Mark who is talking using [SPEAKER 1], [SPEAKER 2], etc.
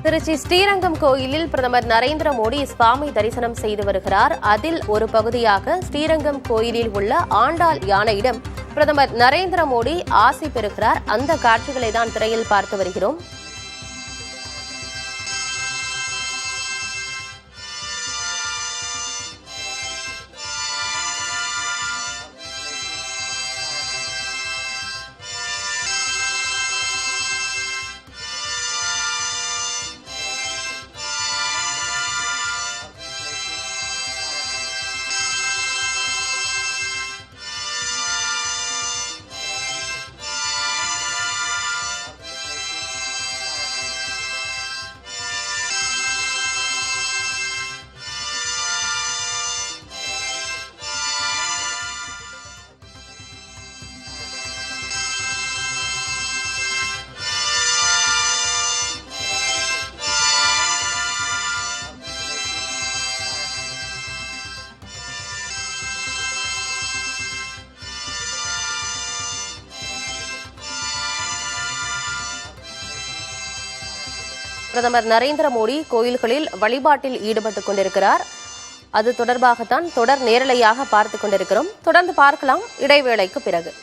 [SPEAKER 1] திருச்சி ஸ்ரீரங்கம் கோயிலில் பிரதமர் நரேந்திர மோடி சுவாமி தரிசனம் செய்து வருகிறார். அதில் ஒரு பகுதியாக ஸ்ரீரங்கம் கோயிலில் உள்ள ஆண்டாள் யானையிடம் பிரதமர் நரேந்திர மோடி ஆசி பெறுகிறார். அந்த காட்சிகளை தான் திரையில் பார்த்து வருகிறோம். பிரதமர் நரேந்திர மோடி கோயில்களில் வழிபாட்டில் ஈடுபட்டுக் கொண்டிருக்கிறார். அது தொடர்பாகத்தான் தொடர் நேரலையாக பார்த்துக் கொண்டிருக்கிறோம். தொடர்ந்து பார்க்கலாம் இடைவேளைக்கு பிறகு.